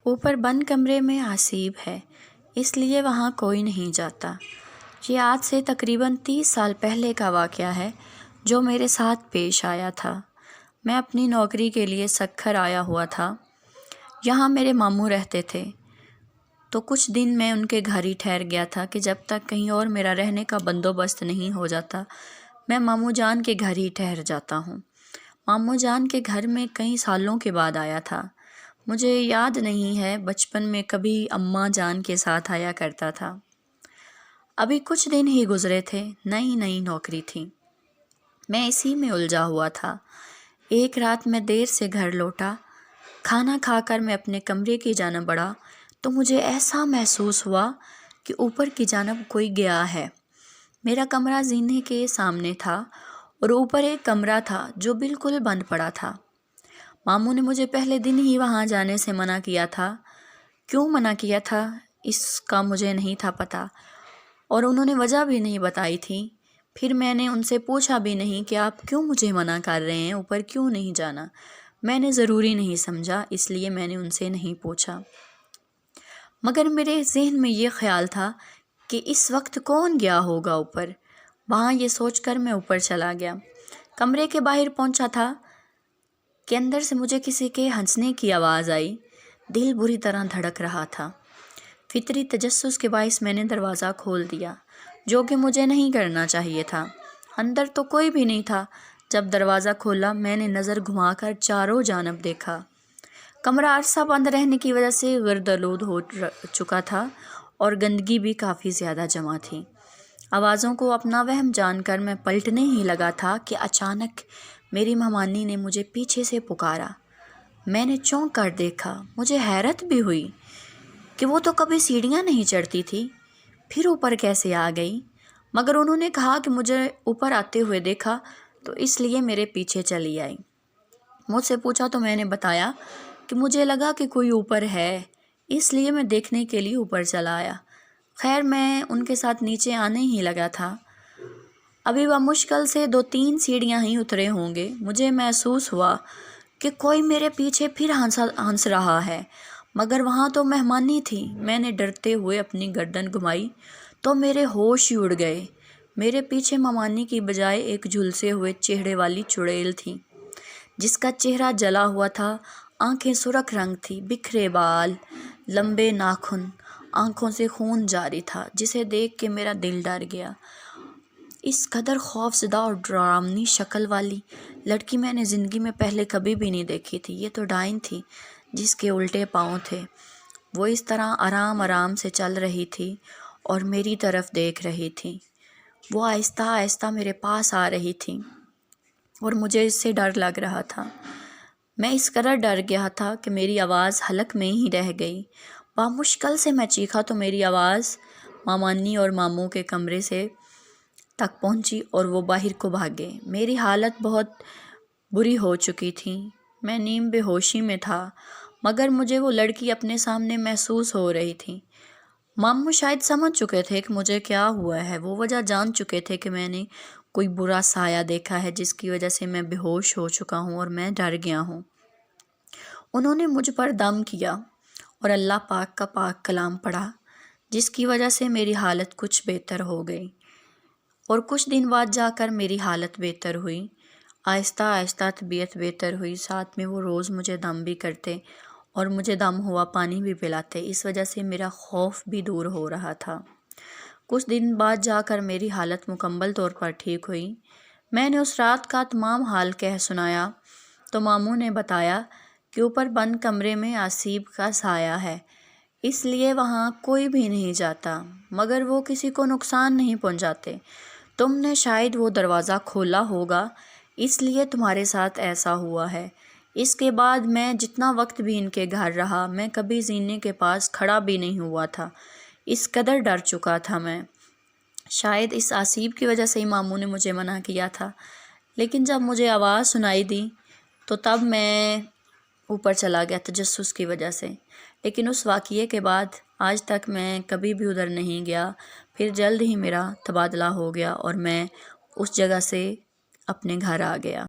اوپر بند کمرے میں آسیب ہے، اس لیے وہاں کوئی نہیں جاتا۔ یہ آج سے تقریباً 30 سال پہلے کا واقعہ ہے جو میرے ساتھ پیش آیا تھا۔ میں اپنی نوکری کے لیے سکھر آیا ہوا تھا۔ یہاں میرے ماموں رہتے تھے، تو کچھ دن میں ان کے گھر ہی ٹھہر گیا تھا کہ جب تک کہیں اور میرا رہنے کا بندوبست نہیں ہو جاتا میں ماموں جان کے گھر ہی ٹھہر جاتا ہوں۔ ماموں جان کے گھر میں کئی سالوں کے بعد آیا تھا۔ مجھے یاد نہیں ہے، بچپن میں کبھی اماں جان کے ساتھ آیا کرتا تھا۔ ابھی کچھ دن ہی گزرے تھے، نئی نوکری تھی، میں اسی میں الجھا ہوا تھا۔ ایک رات میں دیر سے گھر لوٹا، کھانا کھا کر میں اپنے کمرے کی جانب بڑھا تو مجھے ایسا محسوس ہوا کہ اوپر کی جانب کوئی گیا ہے۔ میرا کمرہ زینے کے سامنے تھا اور اوپر ایک کمرہ تھا جو بالکل بند پڑا تھا۔ ماموں نے مجھے پہلے دن ہی وہاں جانے سے منع کیا تھا۔ کیوں منع کیا تھا اس کا مجھے نہیں تھا پتہ، اور انہوں نے وجہ بھی نہیں بتائی تھی۔ پھر میں نے ان سے پوچھا بھی نہیں کہ آپ کیوں مجھے منع کر رہے ہیں، اوپر کیوں نہیں جانا۔ میں نے ضروری نہیں سمجھا، اس لیے میں نے ان سے نہیں پوچھا۔ مگر میرے ذہن میں یہ خیال تھا کہ اس وقت کون گیا ہوگا اوپر۔ وہاں یہ سوچ کر میں اوپر چلا گیا۔ کمرے کے باہر پہنچا تھا کہ اندر سے مجھے کسی کے ہنسنے کی آواز آئی۔ دل بری طرح دھڑک رہا تھا۔ فطری تجسس کے باعث میں نے دروازہ کھول دیا، جو کہ مجھے نہیں کرنا چاہیے تھا۔ اندر تو کوئی بھی نہیں تھا۔ جب دروازہ کھولا میں نے نظر گھما کر چاروں جانب دیکھا۔ کمرہ عرصہ بند رہنے کی وجہ سے گردآلود ہو چکا تھا اور گندگی بھی کافی زیادہ جمع تھی۔ آوازوں کو اپنا وہم جان کر میں پلٹنے ہی لگا تھا کہ اچانک میری مہمانی نے مجھے پیچھے سے پکارا۔ میں نے چونک کر دیکھا۔ مجھے حیرت بھی ہوئی کہ وہ تو کبھی سیڑھیاں نہیں چڑھتی تھی، پھر اوپر کیسے آ گئی؟ مگر انہوں نے کہا کہ مجھے اوپر آتے ہوئے دیکھا تو اس لیے میرے پیچھے چلی آئی۔ مجھ سے پوچھا تو میں نے بتایا کہ مجھے لگا کہ کوئی اوپر ہے، اس لیے میں دیکھنے کے لیے اوپر چلا آیا۔ خیر میں ان کے ساتھ نیچے آنے ہی لگا تھا۔ ابھی وہ مشکل سے 2-3 سیڑھیاں ہی اترے ہوں گے، مجھے محسوس ہوا کہ کوئی میرے پیچھے پھر ہنس رہا ہے، مگر وہاں تو مہمانی تھی۔ میں نے ڈرتے ہوئے اپنی گردن گھمائی تو میرے ہوش ہی اڑ گئے۔ میرے پیچھے مہمانی کی بجائے ایک جھلسے ہوئے چہرے والی چڑیل تھی، جس کا چہرہ جلا ہوا تھا، آنکھیں سرخ رنگ تھی، بکھرے بال، لمبے ناخن، آنکھوں سے خون جاری تھا، جسے دیکھ کے میرا دل ڈر گیا۔ اس قدر خوفزدہ اور ڈراؤنی شکل والی لڑکی میں نے زندگی میں پہلے کبھی بھی نہیں دیکھی تھی۔ یہ تو ڈائن تھی جس کے الٹے پاؤں تھے۔ وہ اس طرح آرام سے چل رہی تھی اور میری طرف دیکھ رہی تھی۔ وہ آہستہ آہستہ میرے پاس آ رہی تھی اور مجھے اس سے ڈر لگ رہا تھا۔ میں اس قدر ڈر گیا تھا کہ میری آواز حلق میں ہی رہ گئی۔ بامشکل سے میں چیخا تو میری آواز مامانی اور ماموں کے کمرے سے تک پہنچی اور وہ باہر کو بھاگے۔ میری حالت بہت بری ہو چکی تھی، میں نیم بے ہوشی میں تھا، مگر مجھے وہ لڑکی اپنے سامنے محسوس ہو رہی تھی۔ ماموں شاید سمجھ چکے تھے کہ مجھے کیا ہوا ہے، وہ وجہ جان چکے تھے کہ میں نے کوئی برا سایہ دیکھا ہے جس کی وجہ سے میں بے ہوش ہو چکا ہوں اور میں ڈر گیا ہوں۔ انہوں نے مجھ پر دم کیا اور اللہ پاک کا پاک کلام پڑھا، جس کی وجہ سے میری حالت کچھ بہتر ہو گئی، اور کچھ دن بعد جا کر میری حالت بہتر ہوئی۔ آہستہ آہستہ طبیعت بہتر ہوئی، ساتھ میں وہ روز مجھے دم بھی کرتے اور مجھے دم ہوا پانی بھی پلاتے۔ اس وجہ سے میرا خوف بھی دور ہو رہا تھا۔ کچھ دن بعد جا کر میری حالت مکمل طور پر ٹھیک ہوئی۔ میں نے اس رات کا تمام حال کہہ سنایا تو ماموں نے بتایا کہ اوپر بند کمرے میں آسیب کا سایہ ہے، اس لیے وہاں کوئی بھی نہیں جاتا، مگر وہ کسی کو نقصان نہیں پہنچاتے۔ تم نے شاید وہ دروازہ کھولا ہوگا، اس لیے تمہارے ساتھ ایسا ہوا ہے۔ اس کے بعد میں جتنا وقت بھی ان کے گھر رہا، میں کبھی زینے کے پاس کھڑا بھی نہیں ہوا تھا، اس قدر ڈر چکا تھا میں۔ شاید اس آسیب کی وجہ سے ہی ماموں نے مجھے منع کیا تھا، لیکن جب مجھے آواز سنائی دی تو تب میں اوپر چلا گیا تجسس کی وجہ سے۔ لیکن اس واقعے کے بعد آج تک میں کبھی بھی ادھر نہیں گیا۔ پھر جلد ہی میرا تبادلہ ہو گیا اور میں اس جگہ سے اپنے گھر آ گیا۔